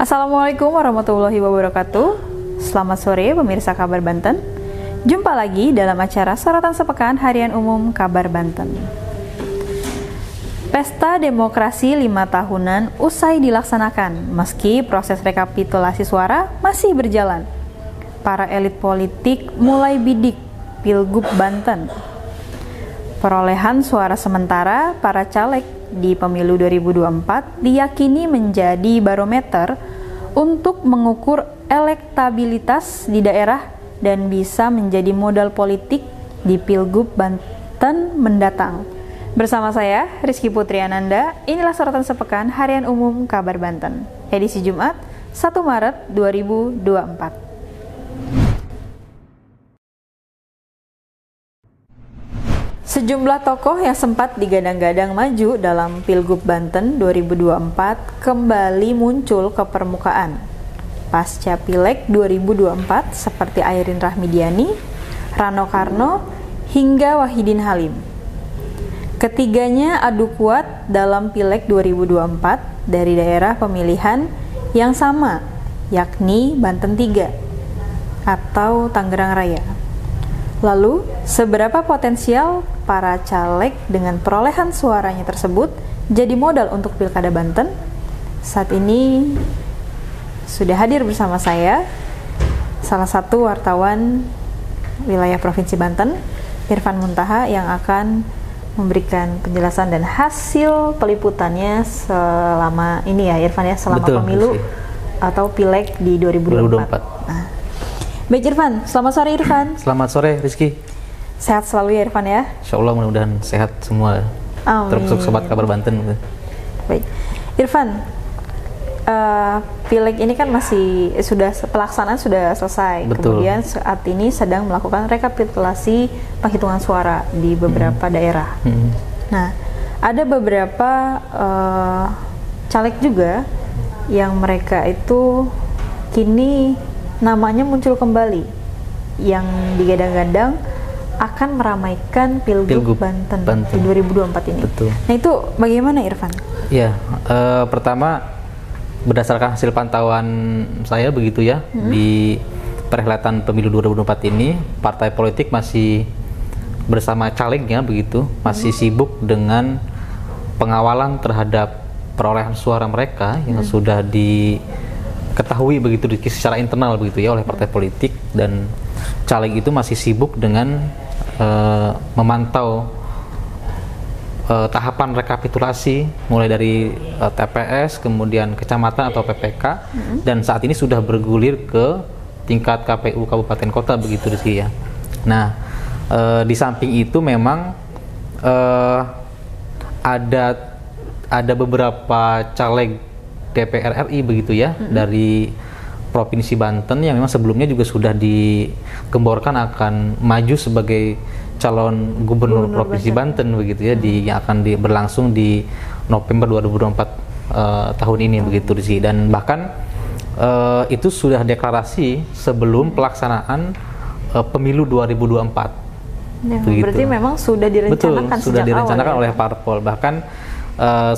Assalamualaikum warahmatullahi wabarakatuh. Selamat sore pemirsa Kabar Banten. Jumpa lagi dalam acara Sorotan Sepekan Harian Umum Kabar Banten. Pesta demokrasi 5 tahunan usai dilaksanakan, meski proses rekapitulasi suara masih berjalan. Para elit politik mulai bidik Pilgub Banten. Perolehan suara sementara para caleg di pemilu 2024 diyakini menjadi barometer untuk mengukur elektabilitas di daerah dan bisa menjadi modal politik di Pilgub Banten mendatang. Bersama saya, Rizky Putri Ananda, inilah Sorotan Sepekan Harian Umum Kabar Banten, edisi Jumat 1 Maret 2024. Sejumlah tokoh yang sempat digadang-gadang maju dalam Pilgub Banten 2024 kembali muncul ke permukaan. Pasca Pileg 2024 seperti Ayrin Rahmidiani, Rano Karno, hingga Wahidin Halim. Ketiganya adu kuat dalam Pileg 2024 dari daerah pemilihan yang sama, yakni Banten 3 atau Tangerang Raya. Lalu, seberapa potensial para caleg dengan perolehan suaranya tersebut jadi modal untuk Pilkada Banten? Saat ini sudah hadir bersama saya salah satu wartawan wilayah Provinsi Banten, Irfan Muntaha, yang akan memberikan penjelasan dan hasil peliputannya selama ini ya Irfan ya, selama pemilu atau Pileg di 2024. Nah, baik Irfan, selamat sore Irfan. Selamat sore Rizky. Sehat selalu ya Irfan ya. Insya Allah mudah-mudahan sehat semua. Amin. Termasuk sobat Kabar Banten. Baik, Irfan, Pileg ini kan masih pelaksanaan sudah selesai. Betul. Kemudian saat ini sedang melakukan rekapitulasi penghitungan suara di beberapa daerah. Nah, ada beberapa caleg juga yang mereka itu kini namanya muncul kembali, yang digadang-gadang akan meramaikan Pilgub Banten di 2024 ini. Betul. Nah, itu bagaimana Irfan? Ya, pertama berdasarkan hasil pantauan saya begitu ya, di perhelatan pemilu 2024 ini partai politik masih bersama calegnya begitu, masih sibuk dengan pengawalan terhadap perolehan suara mereka yang sudah diketahui begitu secara internal begitu ya oleh partai politik, dan caleg itu masih sibuk dengan memantau tahapan rekapitulasi mulai dari TPS, kemudian kecamatan atau PPK, dan saat ini sudah bergulir ke tingkat KPU Kabupaten Kota begitu Rizky ya. Nah, di samping itu memang ada beberapa caleg DPR RI begitu ya dari Provinsi Banten yang memang sebelumnya juga sudah digemborkan akan maju sebagai calon gubernur Provinsi Banten begitu ya, yang akan berlangsung di November 2024 tahun ini begitu sih. Dan bahkan itu sudah deklarasi sebelum pelaksanaan pemilu 2024. Ya, berarti memang sudah direncanakan. Betul, sudah direncanakan awal, oleh parpol. Bahkan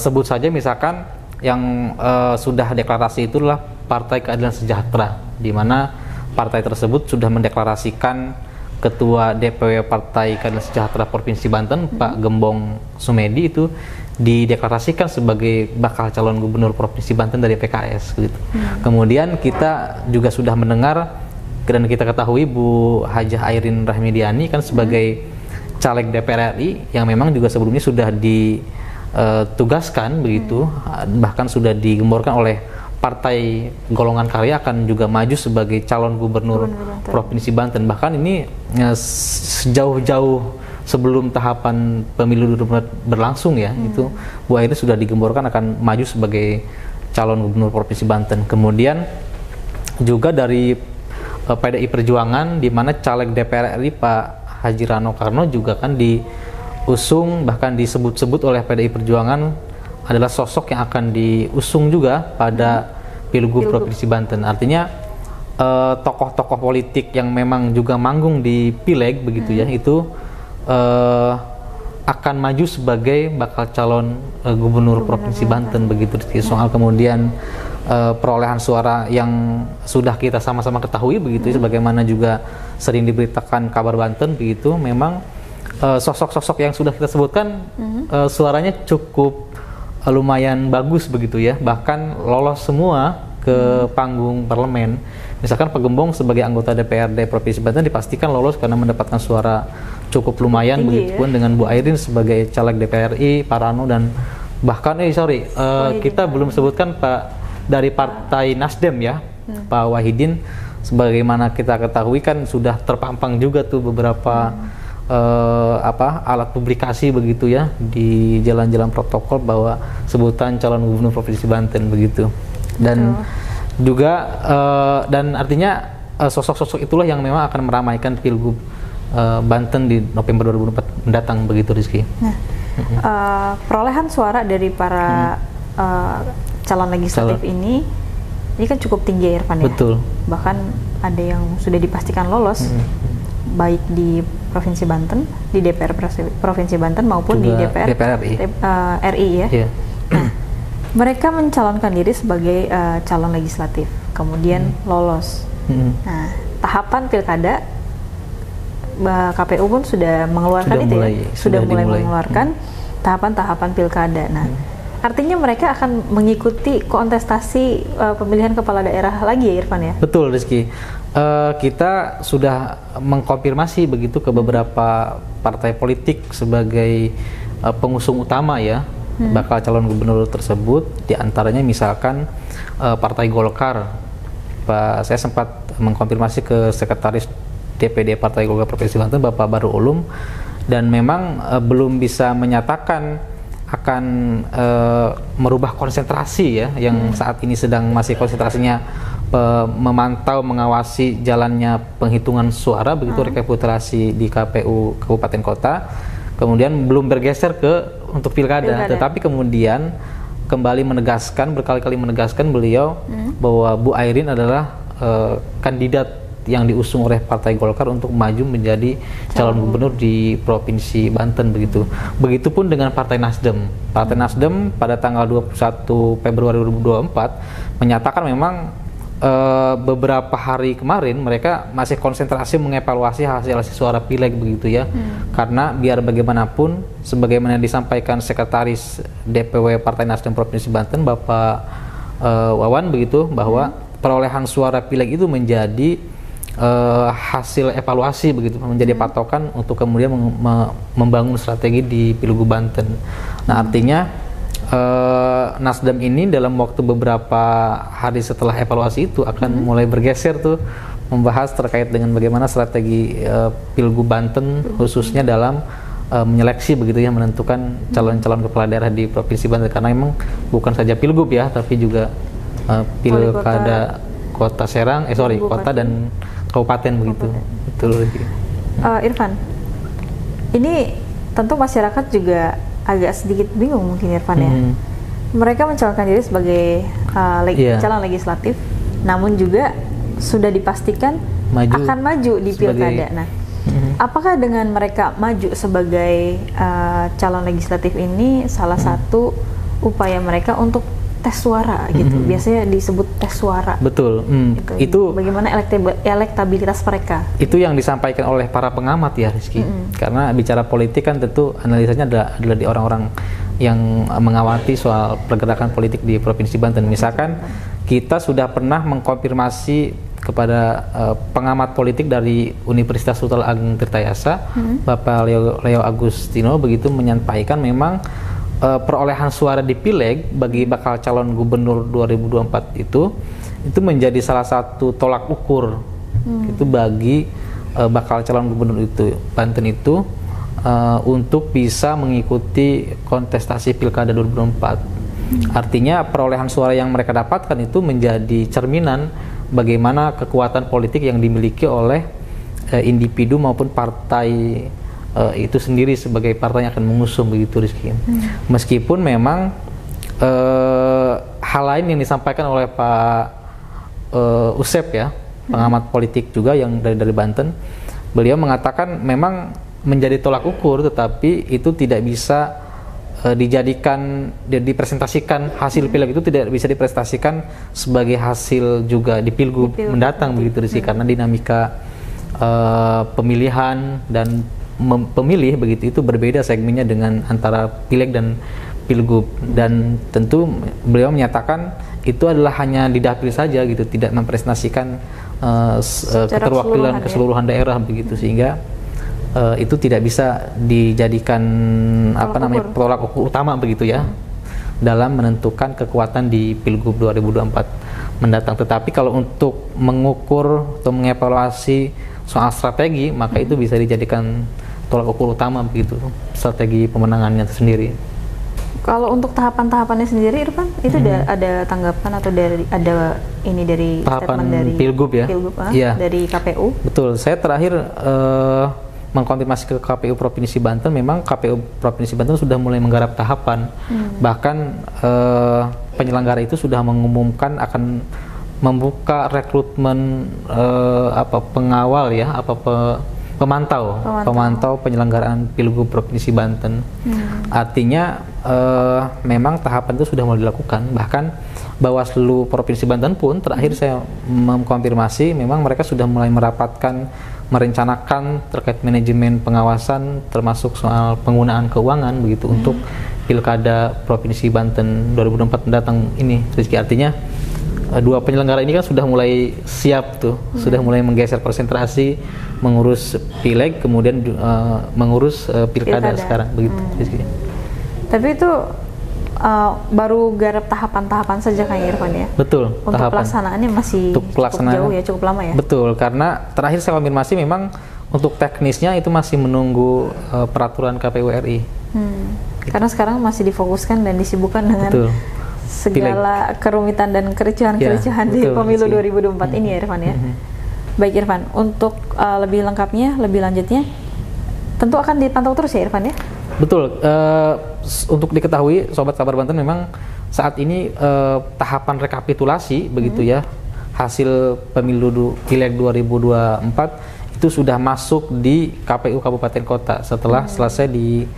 sebut saja misalkan yang sudah deklarasi itulah Partai Keadilan Sejahtera, di mana partai tersebut sudah mendeklarasikan Ketua DPW Partai Keadilan Sejahtera Provinsi Banten, Pak Gembong Sumedi, itu dideklarasikan sebagai bakal calon gubernur Provinsi Banten dari PKS gitu. Kemudian kita juga sudah mendengar dan kita ketahui Bu Hajah Ayrin Rahmidiani kan sebagai caleg DPR RI yang memang juga sebelumnya sudah ditugaskan begitu, bahkan sudah digemborkan oleh Partai Golongan Karya akan juga maju sebagai calon gubernur Provinsi Banten. Bahkan ini sejauh-jauh sebelum tahapan pemilu berlangsung ya, itu Bu Ayrin sudah digemborkan akan maju sebagai calon gubernur Provinsi Banten. Kemudian juga dari PDI Perjuangan, di mana caleg DPR RI Pak Haji Rano Karno juga kan diusung, bahkan disebut-sebut oleh PDI Perjuangan adalah sosok yang akan diusung juga pada Pilgub Provinsi Banten. Artinya tokoh-tokoh politik yang memang juga manggung di Pileg begitu ya, itu akan maju sebagai bakal calon gubernur Provinsi Banten begitu. Soal kemudian perolehan suara yang sudah kita sama-sama ketahui begitu, sebagaimana juga sering diberitakan kabar Banten begitu, memang sosok-sosok yang sudah kita sebutkan suaranya cukup lumayan bagus begitu ya, bahkan lolos semua ke panggung parlemen. Misalkan Pak Gembong sebagai anggota DPRD Provinsi Banten dipastikan lolos karena mendapatkan suara cukup lumayan, begitupun dengan Bu Airin sebagai caleg DPRI, Pak Rano, dan bahkan kita belum sebutkan Pak dari Partai Nasdem ya, Pak Wahidin, sebagaimana kita ketahui kan sudah terpampang juga tuh beberapa alat publikasi begitu ya di jalan-jalan protokol bahwa sebutan calon gubernur Provinsi Banten begitu. Dan juga dan artinya sosok-sosok itulah yang memang akan meramaikan Pilgub Banten di November 2024 mendatang begitu, Rizky. Nah, perolehan suara dari para calon legislatif ini kan cukup tinggi ya, Irfan ya. Betul. Bahkan ada yang sudah dipastikan lolos baik di Provinsi Banten, di DPR Provinsi Banten maupun juga di DPR RI ya. Yeah. Nah, mereka mencalonkan diri sebagai calon legislatif, kemudian lolos. Nah, tahapan pilkada KPU pun sudah mengeluarkan sudah mulai mengeluarkan tahapan-tahapan pilkada. Nah, artinya mereka akan mengikuti kontestasi pemilihan kepala daerah lagi ya, Irfan ya? Betul, Rizky. Kita sudah mengkonfirmasi begitu ke beberapa partai politik sebagai pengusung utama ya bakal calon gubernur tersebut. Di antaranya misalkan Partai Golkar. Saya sempat mengkonfirmasi ke Sekretaris DPD Partai Golkar Provinsi Banten, Bapak Baru Ulum, dan memang belum bisa menyatakan akan merubah konsentrasi ya, yang saat ini sedang masih konsentrasinya memantau, mengawasi jalannya penghitungan suara begitu, rekapitulasi di KPU Kabupaten Kota, kemudian belum bergeser untuk pilkada. Tetapi kemudian kembali menegaskan, berkali-kali menegaskan beliau bahwa Bu Airin adalah kandidat yang diusung oleh Partai Golkar untuk maju menjadi calon gubernur di Provinsi Banten begitu. Begitupun dengan Partai Nasdem. Partai Nasdem pada tanggal 21 Februari 2024 menyatakan memang beberapa hari kemarin mereka masih konsentrasi mengevaluasi hasil suara pileg begitu ya. Karena biar bagaimanapun, sebagaimana disampaikan Sekretaris DPW Partai Nasdem Provinsi Banten Bapak Wawan begitu, bahwa perolehan suara pileg itu menjadi hasil evaluasi begitu, menjadi patokan untuk kemudian membangun strategi di Pilgub Banten. Nah, artinya Nasdem ini dalam waktu beberapa hari setelah evaluasi itu akan mulai bergeser tuh membahas terkait dengan bagaimana strategi Pilgub Banten khususnya dalam menyeleksi begitu ya, menentukan calon-calon kepala daerah di Provinsi Banten, karena memang bukan saja Pilgub ya, tapi juga Pilkada Kota Serang, Kota dan Kabupaten begitu. Betul. Irfan, ini tentu masyarakat juga agak sedikit bingung mungkin, Irfan ya. Mereka mencalonkan diri sebagai calon legislatif, namun juga sudah dipastikan akan maju di pilkada. Nah, apakah dengan mereka maju sebagai calon legislatif ini salah satu upaya mereka untuk tes suara gitu? Biasanya disebut tes suara. Betul. Itu bagaimana elektabilitas mereka? Itu yang disampaikan oleh para pengamat ya, Rizky. Karena bicara politik kan tentu analisanya adalah di orang-orang yang mengawati soal pergerakan politik di Provinsi Banten. Misalkan kita sudah pernah mengkonfirmasi kepada pengamat politik dari Universitas Sultan Agung Tirtayasa, Bapak Leo Agustino begitu, menyampaikan memang perolehan suara di Pileg bagi bakal calon gubernur 2024 itu menjadi salah satu tolak ukur itu bagi bakal calon gubernur itu Banten itu untuk bisa mengikuti kontestasi Pilkada 2024. Artinya perolehan suara yang mereka dapatkan itu menjadi cerminan bagaimana kekuatan politik yang dimiliki oleh individu maupun partai itu sendiri sebagai partai yang akan mengusung begitu, Rizky. Meskipun memang hal lain yang disampaikan oleh Pak Usep ya, pengamat politik juga yang dari Banten, beliau mengatakan memang menjadi tolak ukur, tetapi itu tidak bisa dipresentasikan hasil pileg itu tidak bisa dipresentasikan sebagai hasil juga di pilgub mendatang begitu Rizky, karena dinamika pemilihan dan pemilih begitu itu berbeda segmennya dengan antara pileg dan pilgub, dan tentu beliau menyatakan itu adalah hanya di dapil saja gitu, tidak mempresentasikan keterwakilan keseluruhan daerah begitu, sehingga itu tidak bisa dijadikan tolak ukur utama begitu ya dalam menentukan kekuatan di Pilgub 2024 mendatang. Tetapi kalau untuk mengukur atau mengevaluasi soal strategi, maka itu bisa dijadikan tolak ukur utama begitu, strategi pemenangannya itu sendiri. Kalau untuk tahapan-tahapannya sendiri, Irfan, itu ada tanggapan atau ada ini dari tahapan statement dari Pilgub ya? Iya. Dari KPU? Betul. Saya terakhir mengkonfirmasi ke KPU Provinsi Banten, memang KPU Provinsi Banten sudah mulai menggarap tahapan. Bahkan penyelenggara itu sudah mengumumkan akan membuka rekrutmen pengawal ya, pemantau penyelenggaraan Pilgub Provinsi Banten. Artinya memang tahapan itu sudah mulai dilakukan. Bahkan Bawaslu Provinsi Banten pun terakhir saya mengkonfirmasi, memang mereka sudah mulai merencanakan terkait manajemen pengawasan, termasuk soal penggunaan keuangan begitu untuk Pilkada Provinsi Banten 2024 mendatang ini, Rizky. Artinya dua penyelenggara ini kan sudah mulai siap tuh, sudah mulai menggeser konsentrasi mengurus pileg, kemudian mengurus pilkada sekarang begitu, Rizky. Tapi itu baru garap tahapan-tahapan saja kan Irfan ya? Betul. Untuk pelaksanaannya masih cukup jauh ya, cukup lama ya? Betul, karena terakhir saya konfirmasi memang untuk teknisnya itu masih menunggu peraturan KPU RI. Karena sekarang masih difokuskan dan disibukkan dengan segala kerumitan dan kericuhan-kericuhan di pemilu 2024 ini ya Irfan ya? Baik Irfan, untuk lebih lengkapnya, lebih lanjutnya tentu akan dipantau terus ya Irfan ya? Betul, untuk diketahui Sobat Kabar Banten, memang saat ini tahapan rekapitulasi begitu ya, hasil pemilu pileg 2024 itu sudah masuk di KPU Kabupaten Kota setelah selesai di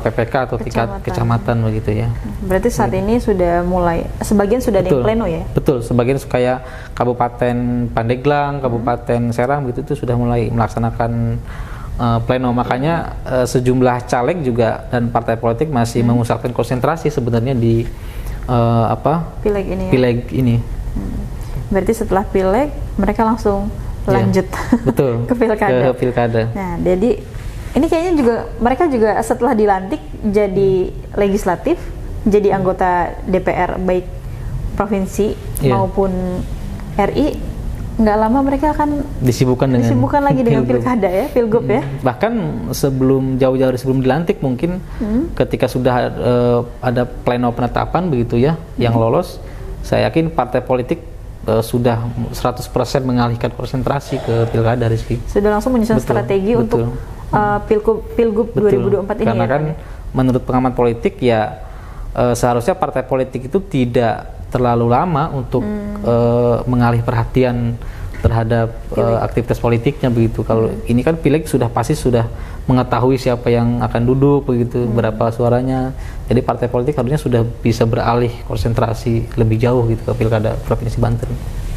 PPK atau tingkat kecamatan begitu ya. Berarti saat ini sudah mulai, sebagian sudah ada yang pleno ya? Betul, sebagian kayak Kabupaten Pandeglang, Kabupaten Serang begitu itu sudah mulai melaksanakan pleno. Makanya sejumlah caleg juga dan partai politik masih memusatkan konsentrasi sebenarnya di pileg ini. Pileg ini. Berarti setelah pileg mereka langsung lanjut betul ke pilkada. Nah, jadi ini kayaknya juga mereka juga setelah dilantik jadi legislatif, jadi anggota DPR baik provinsi maupun RI, nggak lama mereka akan disibukkan lagi dengan pilkada ya, pilgub ya. Bahkan jauh-jauh sebelum dilantik mungkin ketika sudah ada pleno penetapan begitu ya yang lolos, saya yakin partai politik sudah 100% mengalihkan konsentrasi ke pilkada, Rizky. Sudah langsung menyusun strategi untuk pilgub 2024 ini. Karena kan menurut pengamat politik ya seharusnya partai politik itu tidak terlalu lama untuk mengalih perhatian terhadap aktivitas politiknya begitu. Kalau ini kan pileg pasti sudah mengetahui siapa yang akan duduk begitu, berapa suaranya. Jadi partai politik harusnya sudah bisa beralih konsentrasi lebih jauh gitu ke Pilkada Provinsi Banten.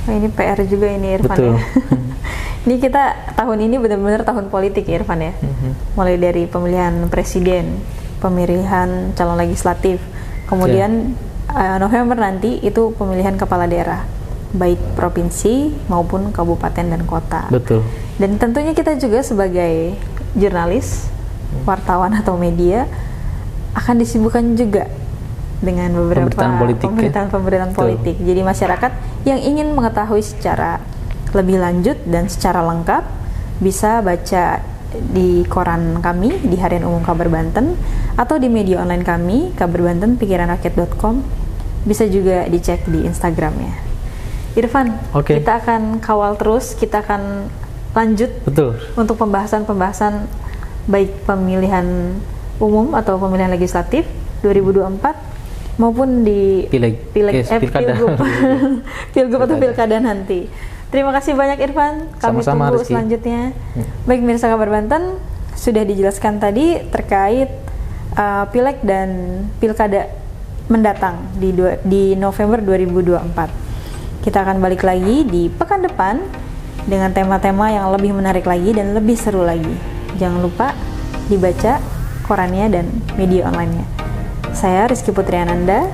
Ini PR juga ini Irfan. Betul. Ya. Ini kita tahun ini benar-benar tahun politik ya Irfan ya. Mulai dari pemilihan presiden, pemilihan calon legislatif, kemudian November nanti itu pemilihan kepala daerah, baik provinsi maupun kabupaten dan kota. Betul. Dan tentunya kita juga sebagai jurnalis, wartawan atau media akan disibukkan juga dengan beberapa pemberitaan politik. Jadi masyarakat yang ingin mengetahui secara lebih lanjut dan secara lengkap bisa baca di koran kami di Harian Umum Kabar Banten atau di media online kami kabarbanten.pikiranrakyat.com. Bisa juga dicek di Instagramnya. Irfan, kita akan kawal terus, kita akan lanjut untuk pembahasan-pembahasan baik pemilihan umum atau pemilihan legislatif 2024 maupun di pilgub atau pilkada nanti. Terima kasih banyak Irfan, kami tunggu selanjutnya. Baik pemirsa Kabar Banten, sudah dijelaskan tadi terkait Pileg dan Pilkada mendatang di November 2024. Kita akan balik lagi di pekan depan dengan tema-tema yang lebih menarik lagi dan lebih seru lagi. Jangan lupa dibaca korannya dan media online-nya. Saya Rizky Putriananda,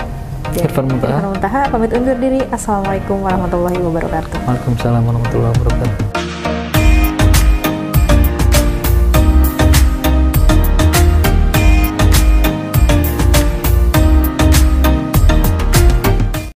Irfan Muntaha pamit undur diri. Assalamualaikum warahmatullahi wabarakatuh. Waalaikumsalam warahmatullahi wabarakatuh.